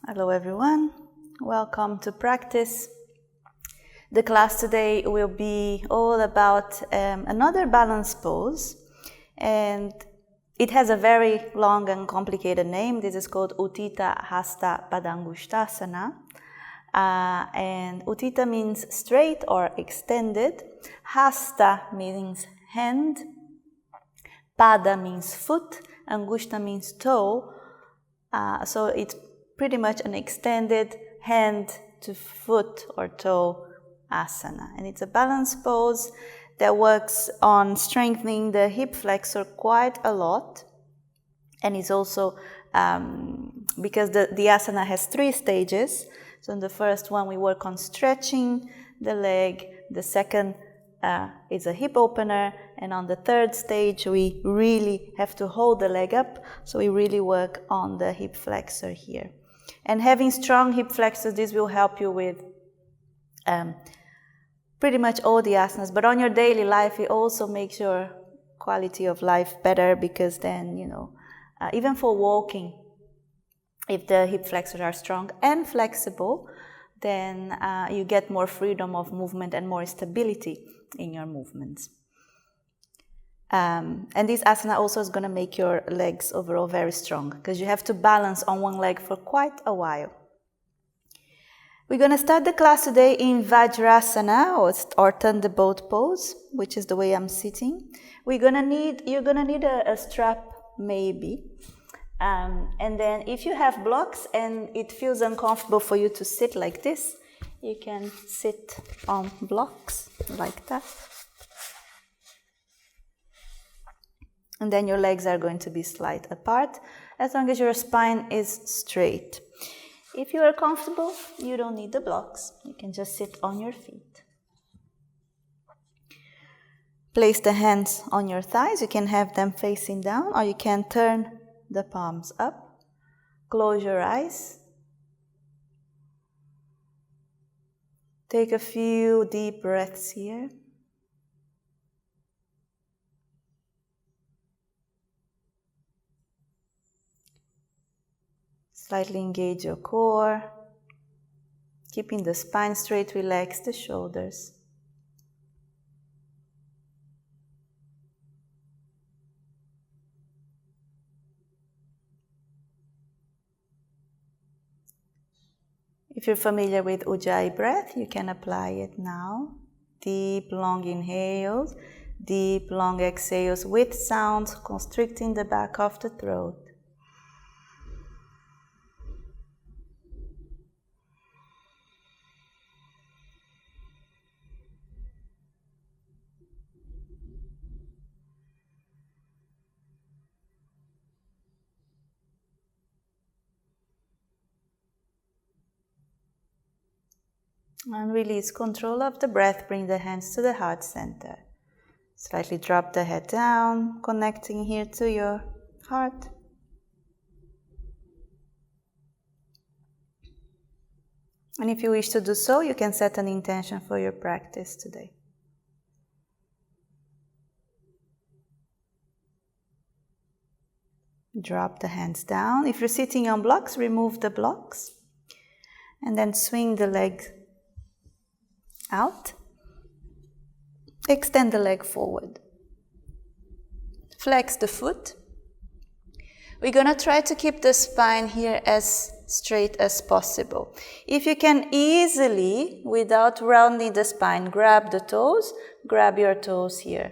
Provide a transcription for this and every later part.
Hello everyone, welcome to practice. The class today will be all about another balance pose, and it has a very long and complicated name. This is called Utthita Hasta Padangusthasana, and Utthita means straight or extended, Hasta means hand, Pada means foot, Angushta means toe, so it's pretty much an extended hand to foot or toe asana. And it's a balance pose that works on strengthening the hip flexor quite a lot. And it's also, because the asana has 3 stages. So in the first one we work on stretching the leg. The second is a hip opener. And on the third stage we really have to hold the leg up. So we really work on the hip flexor here. And having strong hip flexors, this will help you with pretty much all the asanas. But on your daily life, it also makes your quality of life better, because then, even for walking, if the hip flexors are strong and flexible, then you get more freedom of movement and more stability in your movements. And this asana also is going to make your legs overall very strong, because you have to balance on one leg for quite a while. We're going to start the class today in Vajrasana or thunderbolt pose, which is the way I'm sitting. You're going to need a strap maybe. And then if you have blocks and it feels uncomfortable for you to sit like this, you can sit on blocks like that. And then your legs are going to be slight apart, as long as your spine is straight. If you are comfortable, you don't need the blocks. You can just sit on your feet. Place the hands on your thighs. You can have them facing down, or you can turn the palms up. Close your eyes. Take a few deep breaths here. Slightly engage your core, keeping the spine straight, relax the shoulders. If you're familiar with Ujjayi breath, you can apply it now. Deep, long inhales, deep, long exhales with sounds constricting the back of the throat. And release control of the breath. Bring the hands to the heart center. Slightly drop the head down, connecting here to your heart. And if you wish to do so, you can set an intention for your practice today. Drop the hands down. If you're sitting on blocks, remove the blocks. And then swing the leg out. Extend the leg forward. Flex the foot. We're going to try to keep the spine here as straight as possible. If you can easily, without rounding the spine, grab the toes, grab your toes here.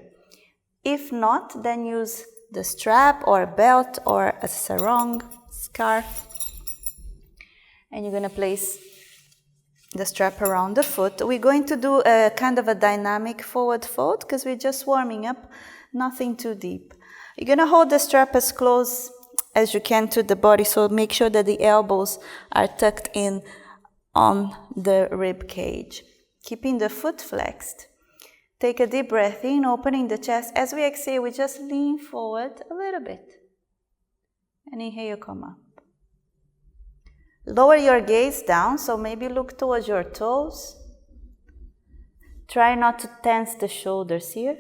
If not, then use the strap or a belt or a sarong, scarf. And you're going to place the strap around the foot. We're going to do a kind of a dynamic forward fold, because we're just warming up, nothing too deep. You're going to hold the strap as close as you can to the body, so make sure that the elbows are tucked in on the rib cage. Keeping the foot flexed. Take a deep breath in, opening the chest. As we exhale, we just lean forward a little bit. And inhale, come up. Lower your gaze down, so maybe look towards your toes. Try not to tense the shoulders here.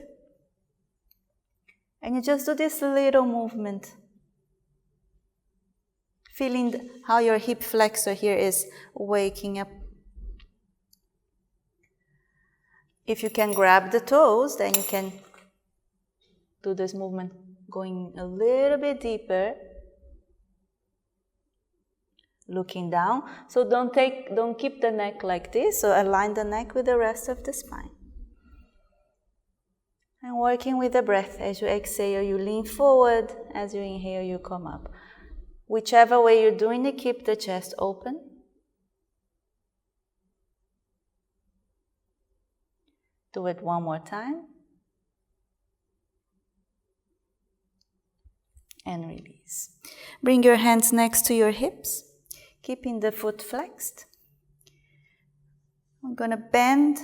And you just do this little movement. Feeling how your hip flexor here is waking up. If you can grab the toes, then you can do this movement going a little bit deeper. Looking down. So don't keep the neck like this. So align the neck with the rest of the spine. And working with the breath. As you exhale, you lean forward. As you inhale, you come up. Whichever way you're doing it, keep the chest open. Do it one more time. And release. Bring your hands next to your hips, keeping the foot flexed. I'm going to bend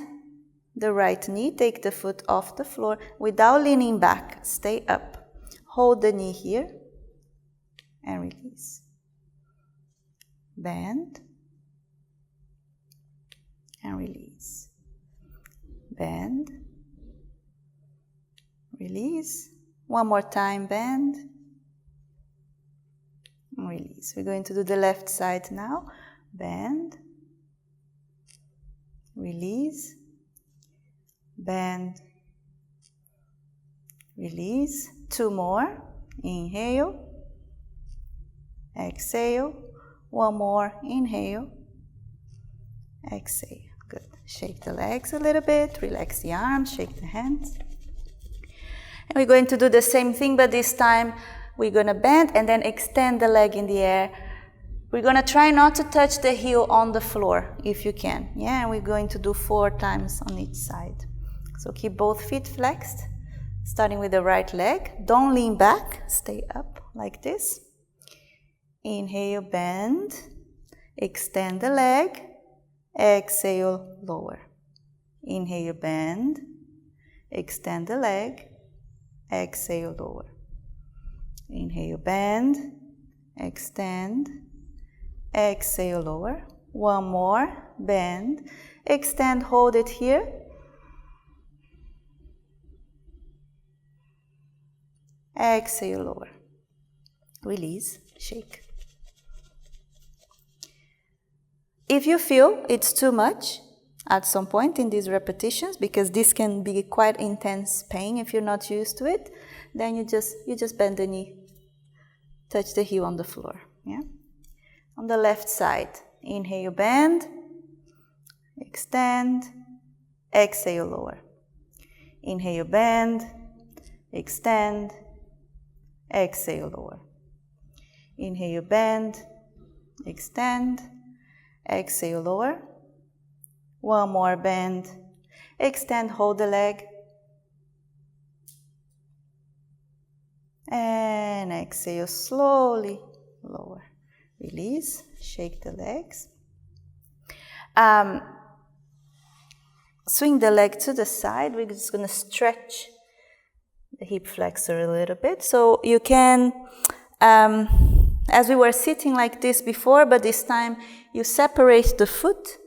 the right knee, take the foot off the floor without leaning back. Stay up. Hold the knee here and release. Bend and release. Bend, release. One more time, bend. Release. We're going to do the left side now. Bend, release, bend, release. Two more. Inhale, exhale. One more. Inhale, exhale. Good. Shake the legs a little bit. Relax the arms. Shake the hands. And we're going to do the same thing, but this time we're going to bend and then extend the leg in the air. We're going to try not to touch the heel on the floor if you can. Yeah, and we're going to do 4 times on each side. So keep both feet flexed, starting with the right leg. Don't lean back. Stay up like this. Inhale, bend. Extend the leg. Exhale, lower. Inhale, bend. Extend the leg. Exhale, lower. Inhale, bend, extend, exhale, lower. One more, bend, extend, hold it here. Exhale, lower. Release, shake. If you feel it's too much at some point in these repetitions, because this can be quite intense pain if you're not used to it, then you just bend the knee. Touch the heel on the floor. Yeah. On the left side, inhale, bend, extend, exhale, lower. Inhale, bend, extend, exhale, lower. Inhale, bend, extend, exhale, lower. One more, bend, extend, hold the leg. And exhale, slowly lower. Release, shake the legs. Swing the leg to the side. We're just going to stretch the hip flexor a little bit. So you can, as we were sitting like this before, but this time you separate the foot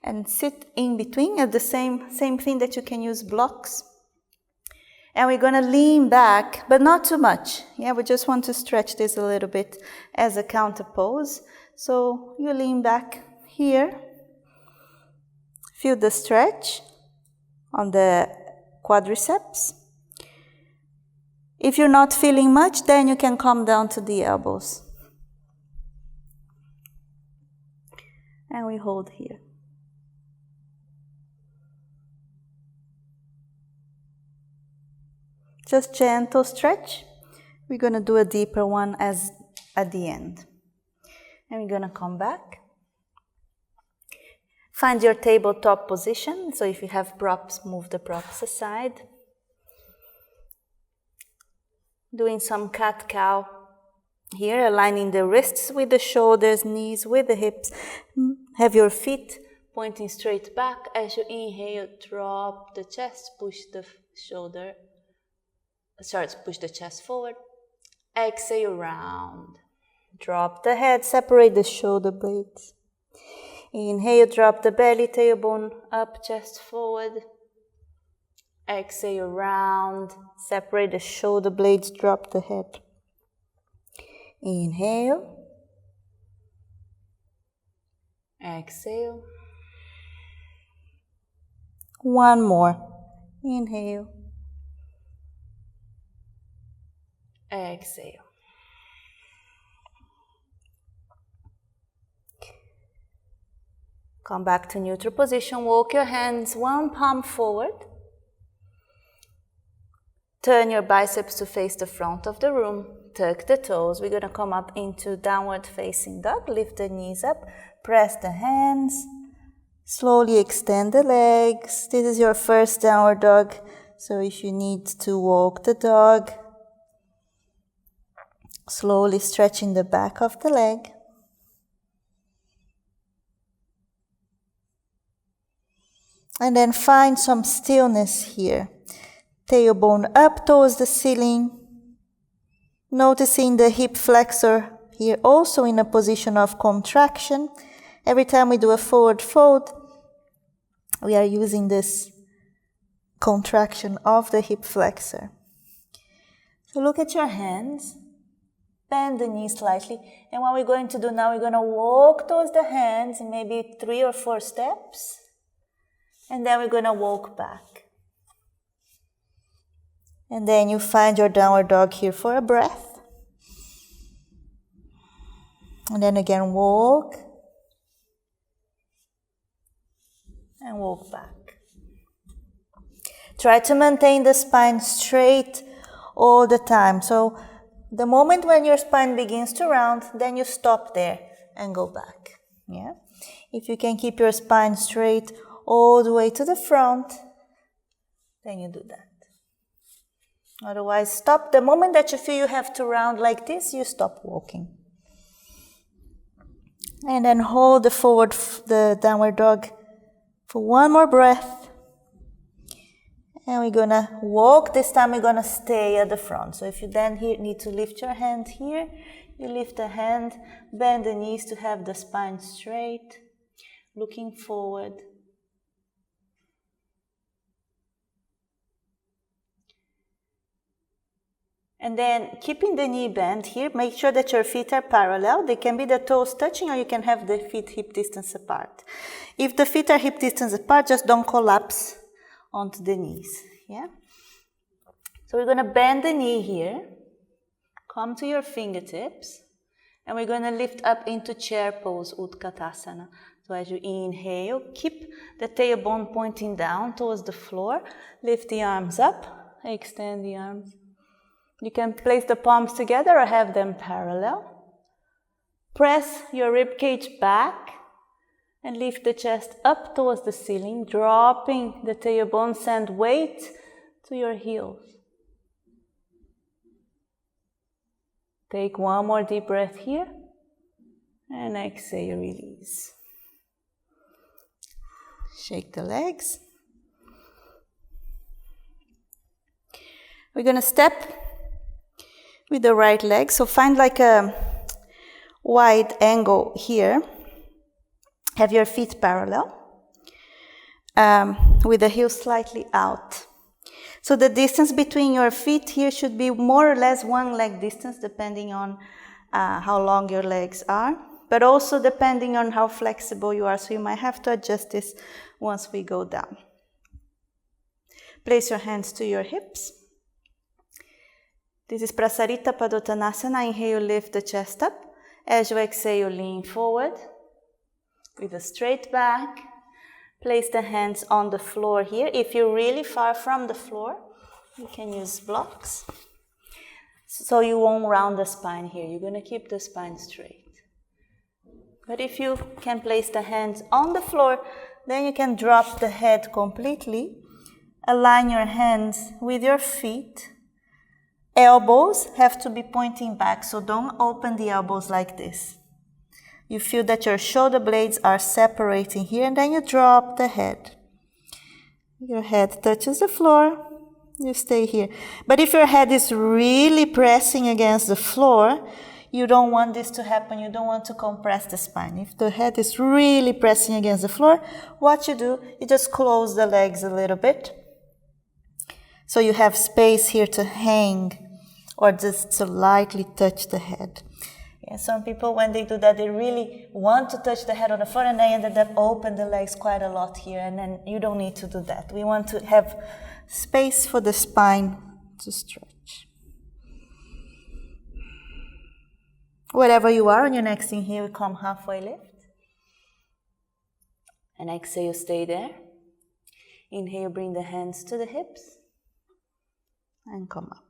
and sit in between at the same thing that you can use blocks. And we're going to lean back, but not too much. Yeah, we just want to stretch this a little bit as a counter pose. So you lean back here. Feel the stretch on the quadriceps. If you're not feeling much, then you can come down to the elbows. And we hold here. Just gentle stretch. We're going to do a deeper one at the end. And we're going to come back. Find your tabletop position. So if you have props, move the props aside. Doing some cat-cow here, aligning the wrists with the shoulders, knees with the hips. Have your feet pointing straight back. As you inhale, drop the chest, push the push the chest forward. Exhale, round. Drop the head, separate the shoulder blades. Inhale, drop the belly, tailbone up, chest forward. Exhale, round. Separate the shoulder blades, drop the head. Inhale. Exhale. One more. Inhale. Exhale. Come back to neutral position. Walk your hands one palm forward. Turn your biceps to face the front of the room. Tuck the toes. We're going to come up into downward facing dog. Lift the knees up. Press the hands. Slowly extend the legs. This is your first downward dog. So if you need to walk the dog, slowly stretching the back of the leg. And then find some stillness here. Tailbone up towards the ceiling. Noticing the hip flexor here also in a position of contraction. Every time we do a forward fold, we are using this contraction of the hip flexor. So look at your hands. Bend the knees slightly. And what we're going to do now, we're going to walk towards the hands, maybe 3 or 4 steps. And then we're going to walk back. And then you find your downward dog here for a breath. And then again walk. And walk back. Try to maintain the spine straight all the time. So the moment when your spine begins to round, then you stop there and go back. Yeah? If you can keep your spine straight all the way to the front, then you do that. Otherwise, stop. The moment that you feel you have to round like this, you stop walking. And then hold the downward dog for one more breath. And we're going to walk. This time we're going to stay at the front. So if you then need to lift your hand here, you lift the hand, bend the knees to have the spine straight, looking forward. And then keeping the knee bent here, make sure that your feet are parallel. They can be the toes touching, or you can have the feet hip distance apart. If the feet are hip distance apart, just don't collapse onto the knees. Yeah? So we're going to bend the knee here. Come to your fingertips. And we're going to lift up into chair pose, Utkatasana. So as you inhale, keep the tailbone pointing down towards the floor. Lift the arms up. Extend the arms. You can place the palms together or have them parallel. Press your rib cage back and lift the chest up towards the ceiling, dropping the tailbone, send weight to your heels. Take one more deep breath here and exhale, release. Shake the legs. We're going to step with the right leg, so find like a wide angle here. Have your feet parallel with the heels slightly out. So the distance between your feet here should be more or less one leg distance, depending on how long your legs are, but also depending on how flexible you are. So you might have to adjust this once we go down. Place your hands to your hips. This is Prasarita, Padottanasana. Inhale, lift the chest up. As you exhale, lean forward with a straight back. Place the hands on the floor here. If you're really far from the floor, you can use blocks. So you won't round the spine here. You're going to keep the spine straight. But if you can place the hands on the floor, then you can drop the head completely. Align your hands with your feet. Elbows have to be pointing back, so don't open the elbows like this. You feel that your shoulder blades are separating here, and then you drop the head. Your head touches the floor, you stay here. But if your head is really pressing against the floor, you don't want this to happen, you don't want to compress the spine. If the head is really pressing against the floor, what you do, you just close the legs a little bit. So you have space here to hang or just to lightly touch the head. And some people, when they do that, they really want to touch the head on the floor, and they ended up open the legs quite a lot here, and then you don't need to do that. We want to have space for the spine to stretch. Wherever you are on your next inhale, come halfway lift. And exhale, stay there. Inhale, bring the hands to the hips. And come up.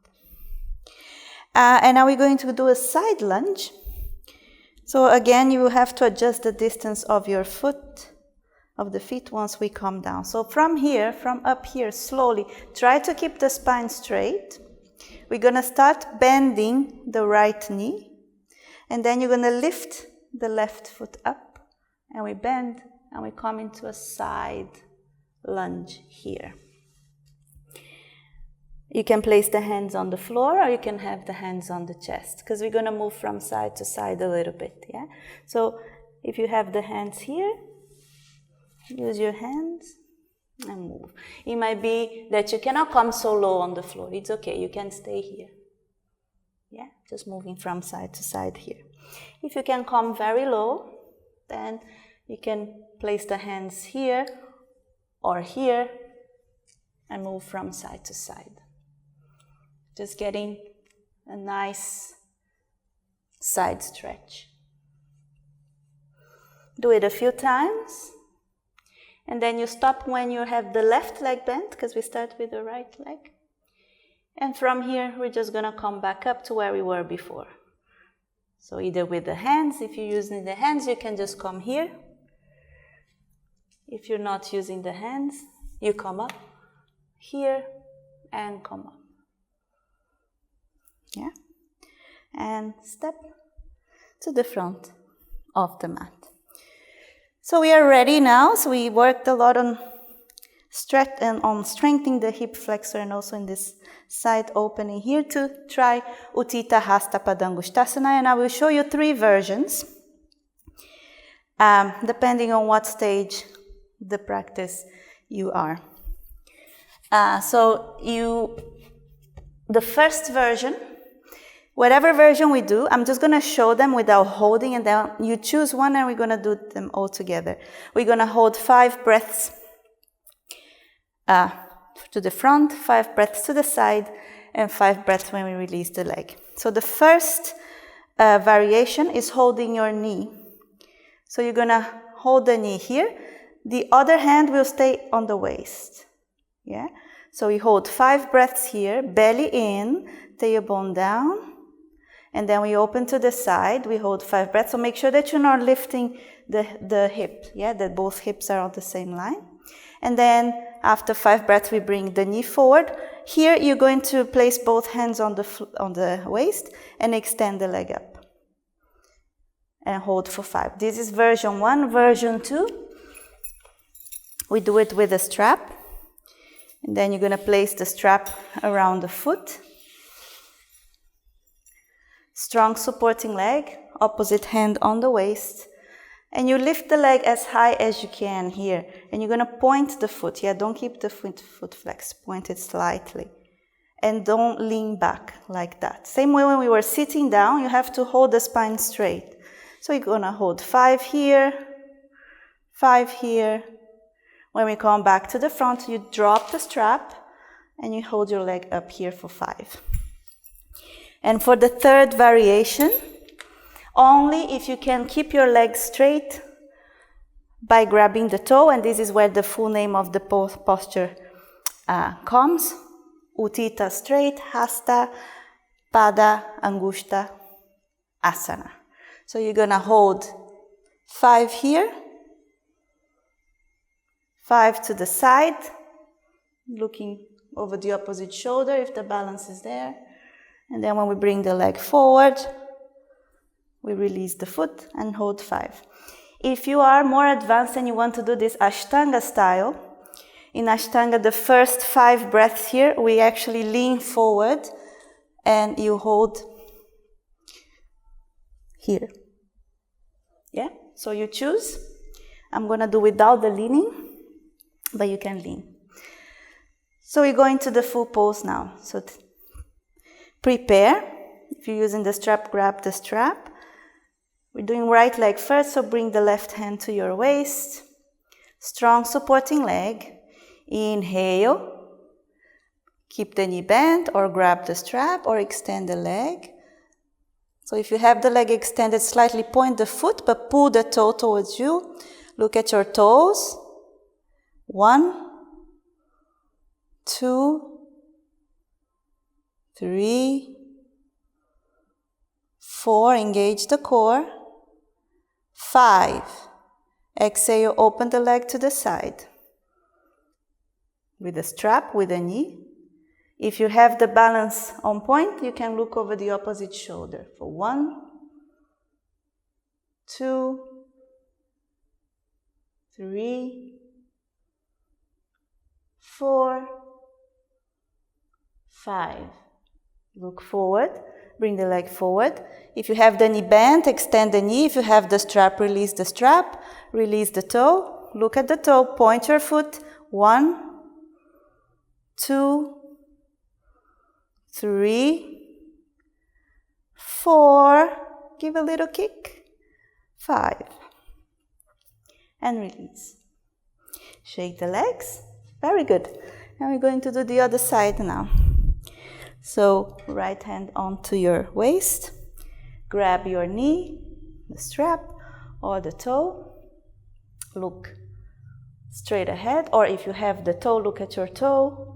And now we're going to do a side lunge. So again, you will have to adjust the distance of your foot, of the feet once we come down. So from here, from up here, slowly, try to keep the spine straight. We're going to start bending the right knee. And then you're going to lift the left foot up. And we bend, and we come into a side lunge here. You can place the hands on the floor, or you can have the hands on the chest, because we're going to move from side to side a little bit, yeah? So if you have the hands here, use your hands and move. It might be that you cannot come so low on the floor. It's okay, you can stay here. Yeah, just moving from side to side here. If you can come very low, then you can place the hands here or here and move from side to side. Just getting a nice side stretch. Do it a few times. And then you stop when you have the left leg bent, because we start with the right leg. And from here, we're just going to come back up to where we were before. So either with the hands, if you're using the hands, you can just come here. If you're not using the hands, you come up here and come up. Yeah, and step to the front of the mat. So we are ready now. So we worked a lot on strengthening the hip flexor, and also in this side opening here to try Utthita Hasta Padangusthasana. And I will show you 3 versions, depending on what stage the practice you are. The first version, whatever version we do, I'm just going to show them without holding, and then you choose one and we're going to do them all together. We're going to hold 5 breaths to the front, 5 breaths to the side, and 5 breaths when we release the leg. So the first variation is holding your knee. So you're going to hold the knee here. The other hand will stay on the waist. Yeah? So we hold 5 breaths here, belly in, tailbone down. And then we open to the side, we hold 5 breaths. So make sure that you're not lifting the hip, yeah, that both hips are on the same line. And then after 5 breaths, we bring the knee forward. Here, you're going to place both hands on the waist and extend the leg up. And hold for 5. This is version 1. Version 2, we do it with a strap. And then you're going to place the strap around the foot. Strong supporting leg, opposite hand on the waist. And you lift the leg as high as you can here. And you're going to point the foot. Yeah, don't keep the foot flexed. Point it slightly. And don't lean back like that. Same way when we were sitting down, you have to hold the spine straight. So you're going to hold 5 here, 5 here. When we come back to the front, you drop the strap and you hold your leg up here for 5. And for the third variation, only if you can keep your leg straight by grabbing the toe, and this is where the full name of the posture comes. Utthita straight, Hasta Padangusthasana. So you're going to hold 5 here, 5 to the side, looking over the opposite shoulder if the balance is there. And then when we bring the leg forward, we release the foot and hold 5. If you are more advanced and you want to do this Ashtanga style, in Ashtanga, the first 5 breaths here, we actually lean forward and you hold here. Yeah? So you choose. I'm going to do without the leaning, but you can lean. So we go into the full pose now. So prepare. If you're using the strap, grab the strap. We're doing right leg first, so bring the left hand to your waist. Strong supporting leg. Inhale. Keep the knee bent or grab the strap or extend the leg. So if you have the leg extended, slightly point the foot, but pull the toe towards you. Look at your toes. 1, 2, 3, 4. Engage the core. 5. Exhale, open the leg to the side. With a strap, with a knee. If you have the balance on point, you can look over the opposite shoulder for 1, 2, 3, 4, 5. Look forward, bring the leg forward. If you have the knee bent, extend the knee. If you have the strap, release the strap, release the toe. Look at the toe, point your foot. 1, 2, 3, 4, give a little kick, 5, and release. Shake the legs, very good. And we're going to do the other side now. So right hand onto your waist, grab your knee, the strap, or the toe, look straight ahead, or if you have the toe, look at your toe.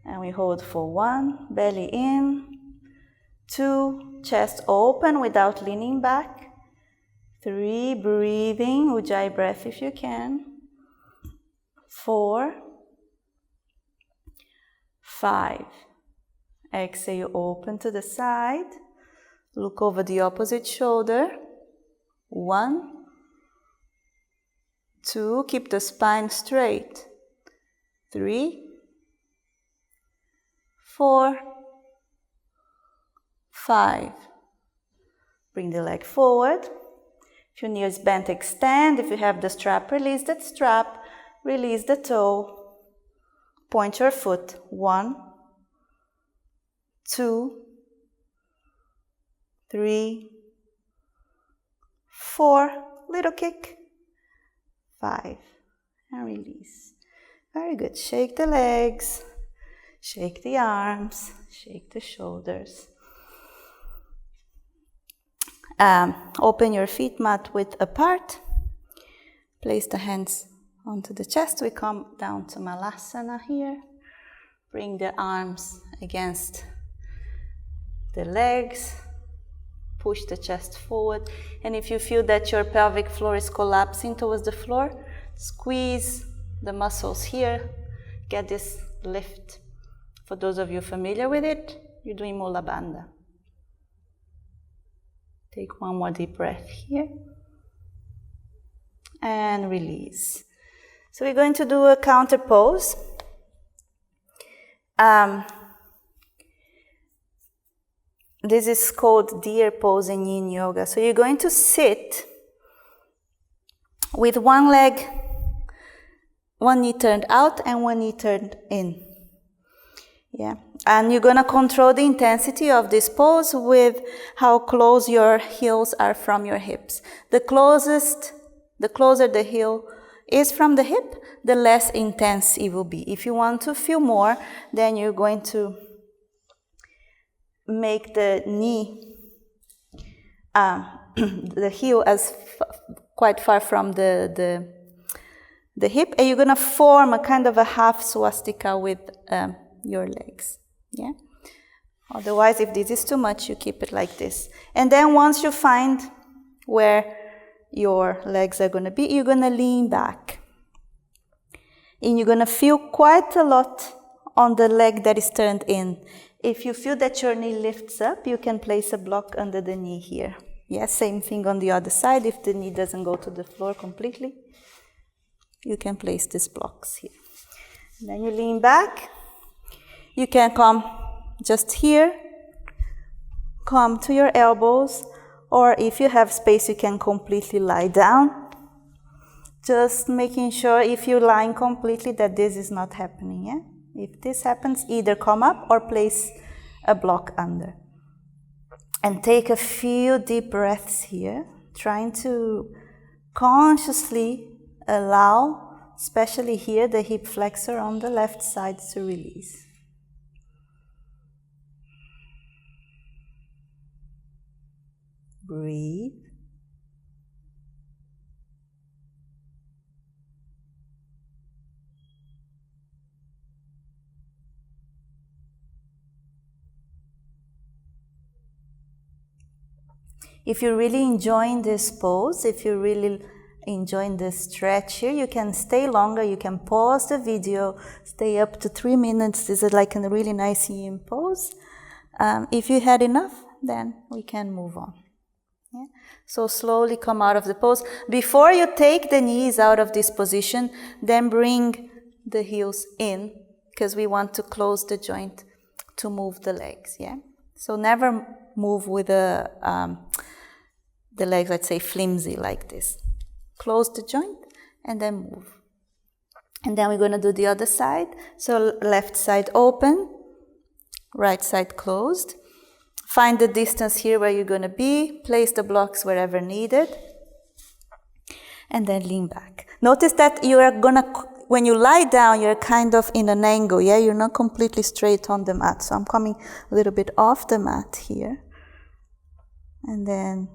And we hold for 1, belly in, 2, chest open without leaning back, 3, breathing, Ujjayi breath if you can, 4, 5, exhale, open to the side, look over the opposite shoulder, 1, 2, keep the spine straight, 3, 4, 5. Bring the leg forward. If your knee is bent, extend. If you have the strap, release that strap. Release the toe. Point your foot. 1, 2, 3, 4. Little kick. 5. And release. Very good. Shake the legs. Shake the arms, shake the shoulders. Open your feet mat width apart. Place the hands onto the chest. We come down to Malasana here. Bring the arms against the legs. Push the chest forward. And if you feel that your pelvic floor is collapsing towards the floor, squeeze the muscles here. Get this lift. For those of you familiar with it, you're doing Mula Bandha. Take one more deep breath here. And release. So we're going to do a counter pose. This is called deer pose in yin yoga. So you're going to sit with one leg, one knee turned out and one knee turned in. Yeah, and you're gonna control the intensity of this pose with how close your heels are from your hips. The closer the heel is from the hip, the less intense it will be. If you want to feel more, then you're going to make the knee, the heel as quite far from the hip, and you're gonna form a kind of a half swastika with your legs, yeah? Otherwise, if this is too much, you keep it like this. And then once you find where your legs are going to be, you're going to lean back. And you're going to feel quite a lot on the leg that is turned in. If you feel that your knee lifts up, you can place a block under the knee here. Yeah, same thing on the other side. If the knee doesn't go to the floor completely, you can place these blocks here. And then you lean back. You can come just here, come to your elbows, or if you have space, you can completely lie down. Just making sure if you're lying completely that this is not happening. Yeah? If this happens, either come up or place a block under. And take a few deep breaths here. trying to consciously allow, especially here, the hip flexor on the left side to release. Breathe. If you're really enjoying this pose, if you're really enjoying this stretch here, you can stay longer, you can pause the video, stay up to 3 minutes. This is like a really nice yin pose. If you had enough, then we can move on. Yeah? So slowly come out of the pose. Before you take the knees out of this position, then bring the heels in, because we want to close the joint to move the legs. Yeah. So never move with the legs, let's say, flimsy like this. Close the joint and then move. And then we're going to do the other side. So left side open, right side closed. Find the distance here where you're going to be. Place the blocks wherever needed. And then lean back. Notice that you are going to, when you lie down, you're kind of in an angle. Yeah, you're not completely straight on the mat. So I'm coming a little bit off the mat here. And then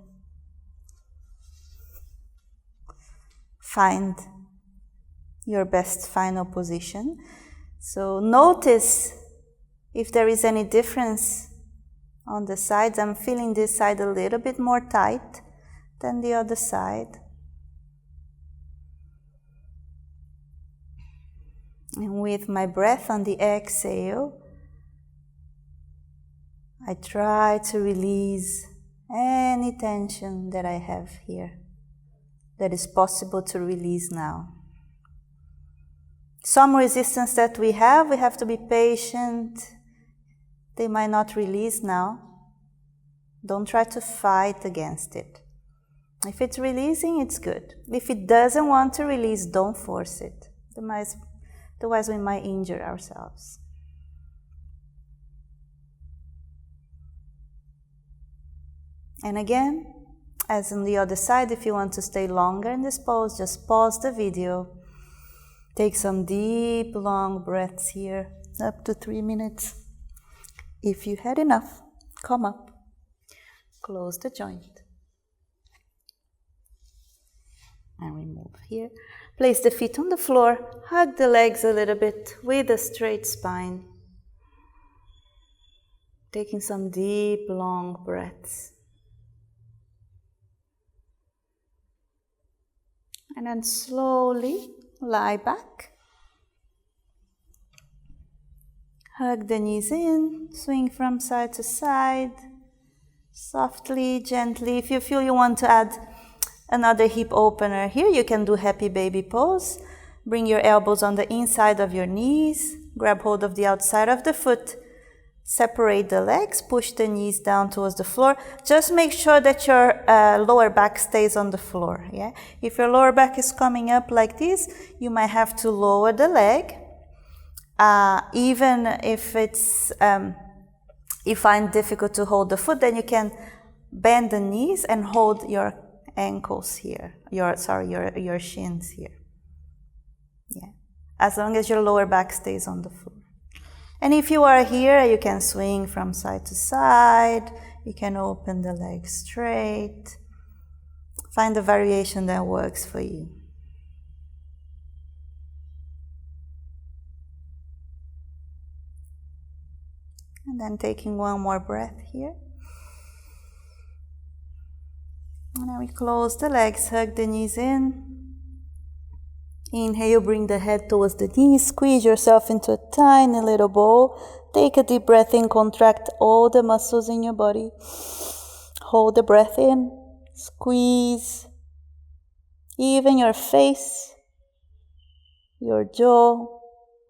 find your best final position. So notice if there is any difference on the sides. I'm feeling this side a little bit more tight than the other side. And with my breath on the exhale, I try to release any tension that I have here that is possible to release now. Some resistance that we have to be patient. They might not release now. Don't try to fight against it. If it's releasing, it's good. If it doesn't want to release, don't force it. Otherwise we might injure ourselves. And again, as on the other side, if you want to stay longer in this pose, just pause the video. Take some deep, long breaths here, up to 3 minutes. If you had enough, come up, close the joint, and remove here. Place the feet on the floor, hug the legs a little bit with a straight spine. Taking some deep, long breaths. And then slowly lie back. Hug the knees in, swing from side to side, softly, gently. If you feel you want to add another hip opener here, you can do happy baby pose. Bring your elbows on the inside of your knees, grab hold of the outside of the foot, separate the legs, push the knees down towards the floor. Just make sure that your lower back stays on the floor. Yeah? If your lower back is coming up like this, you might have to lower the leg. Even if you find difficult to hold the foot, then you can bend the knees and hold your ankles here, your shins here. Yeah, as long as your lower back stays on the floor. And if you are here, you can swing from side to side. You can open the legs straight. Find the variation that works for you. And then taking one more breath here. And then we close the legs, hug the knees in. Inhale, bring the head towards the knees, squeeze yourself into a tiny little ball. Take a deep breath in, contract all the muscles in your body. Hold the breath in, squeeze. Even your face, your jaw,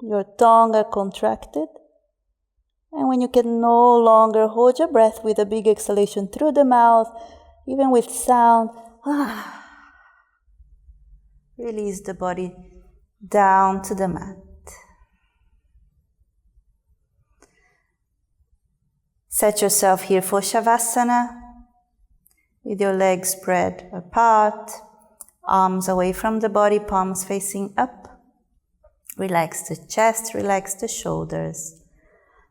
your tongue are contracted. And when you can no longer hold your breath with a big exhalation through the mouth, even with sound, release the body down to the mat. Set yourself here for Savasana. with your legs spread apart, arms away from the body, palms facing up. Relax the chest, relax the shoulders.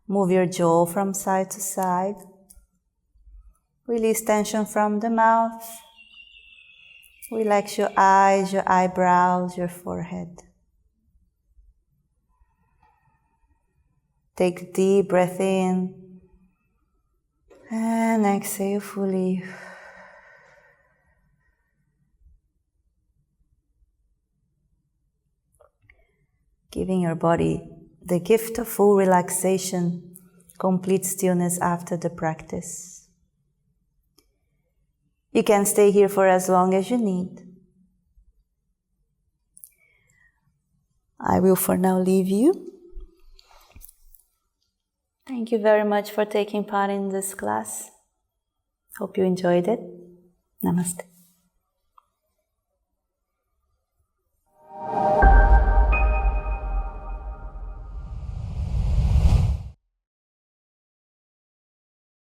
Move your jaw from side to side. Release tension from the mouth. Relax your eyes, your eyebrows, your forehead. Take a deep breath in and exhale fully. Giving your body the gift of full relaxation, complete stillness after the practice. You can stay here for as long as you need. I will for now leave you. Thank you very much for taking part in this class. Hope you enjoyed it. Namaste.